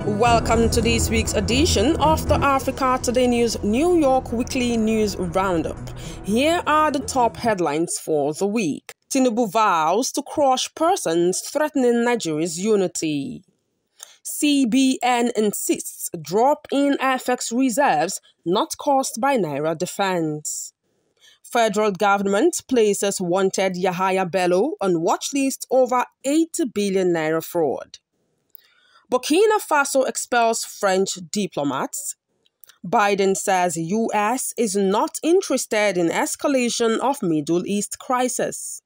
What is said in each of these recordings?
Welcome to this week's edition of the Africa Today News New York Weekly News Roundup. Here are the top headlines for the week. Tinubu vows to crush persons threatening Nigeria's unity. CBN insists drop in FX reserves not caused by Naira defense. Federal government places wanted Yahaya Bello on watch list over 80 billion Naira fraud. Burkina Faso expels French diplomats. Biden says U.S. is not interested in escalation of Middle East crisis.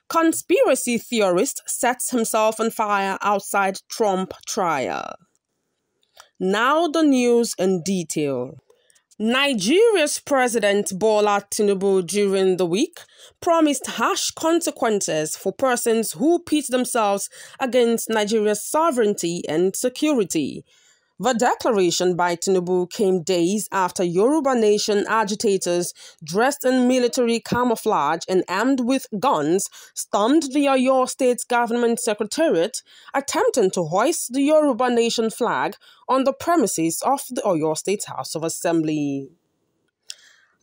Conspiracy theorist sets himself on fire outside Trump trial. Now the news in detail. Nigeria's President Bola Tinubu during the week promised harsh consequences for persons who pit themselves against Nigeria's sovereignty and security. The declaration by Tinubu came days after Yoruba Nation agitators dressed in military camouflage and armed with guns stormed the Oyo State Government Secretariat, attempting to hoist the Yoruba Nation flag on the premises of the Oyo State House of Assembly.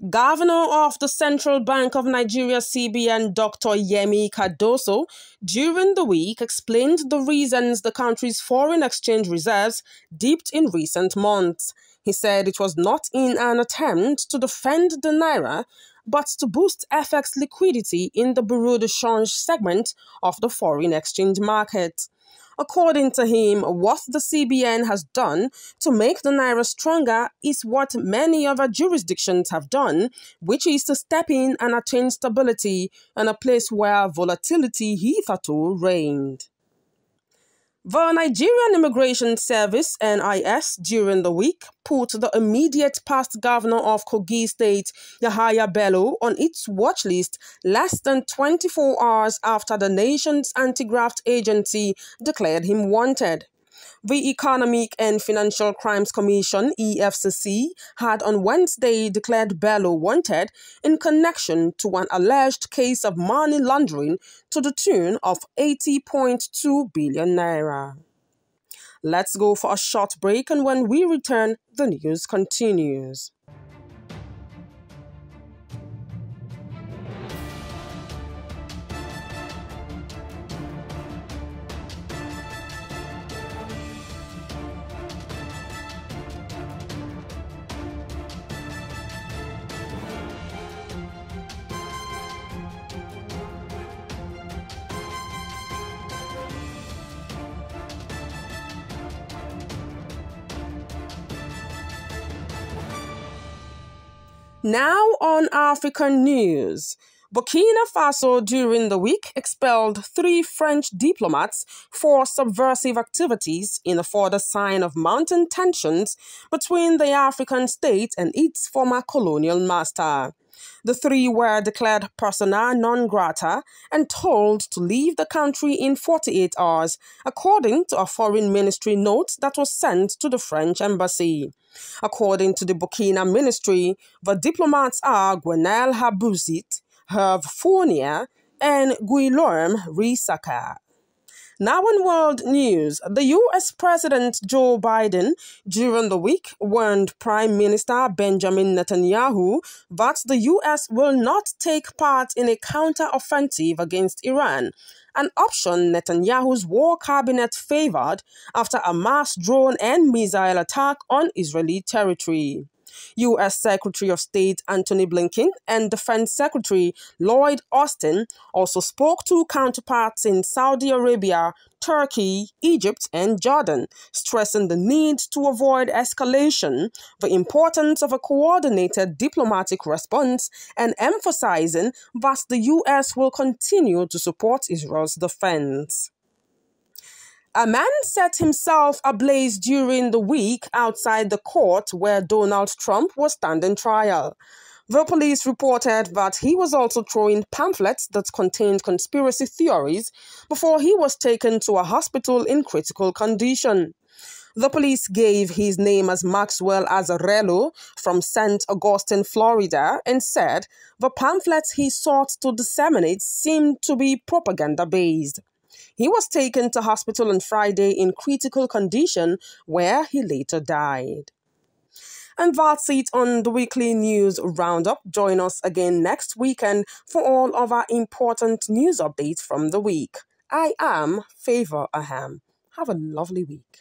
Governor of the Central Bank of Nigeria, CBN, Dr. Yemi Cardoso, during the week explained the reasons the country's foreign exchange reserves dipped in recent months. He said it was not in an attempt to defend the Naira, but to boost FX liquidity in the bureau de change segment of the foreign exchange market. According to him, what the CBN has done to make the Naira stronger is what many other jurisdictions have done, which is to step in and attain stability in a place where volatility hitherto reigned. The Nigerian Immigration Service, NIS, during the week put the immediate past governor of Kogi State, Yahaya Bello, on its watch list less than 24 hours after the nation's anti-graft agency declared him wanted. The Economic and Financial Crimes Commission, EFCC, had on Wednesday declared Bello wanted in connection to an alleged case of money laundering to the tune of 80.2 billion naira. Let's go for a short break, and when we return, the news continues. Now on African news. Burkina Faso during the week expelled 3 French diplomats for subversive activities in a further sign of mounting tensions between the African state and its former colonial master. The 3 were declared persona non grata and told to leave the country in 48 hours, according to a foreign ministry note that was sent to the French embassy. According to the Burkina ministry, the diplomats are Gwenel Habouzit, Herve Fournier, and Guillaume Risaka. Now in world news, the U.S. President Joe Biden during the week warned Prime Minister Benjamin Netanyahu that the U.S. will not take part in a counter-offensive against Iran, an option Netanyahu's war cabinet favored after a mass drone and missile attack on Israeli territory. U.S. Secretary of State Antony Blinken and Defense Secretary Lloyd Austin also spoke to counterparts in Saudi Arabia, Turkey, Egypt, and Jordan, stressing the need to avoid escalation, the importance of a coordinated diplomatic response, and emphasizing that the U.S. will continue to support Israel's defense. A man set himself ablaze during the week outside the court where Donald Trump was standing trial. The police reported that he was also throwing pamphlets that contained conspiracy theories before he was taken to a hospital in critical condition. The police gave his name as Maxwell Azzarello from St. Augustine, Florida, and said the pamphlets he sought to disseminate seemed to be propaganda-based. He was taken to hospital on Friday in critical condition, where he later died. And that's it on the weekly news roundup. Join us again next weekend for all of our important news updates from the week. I am Favor Aham. Have a lovely week.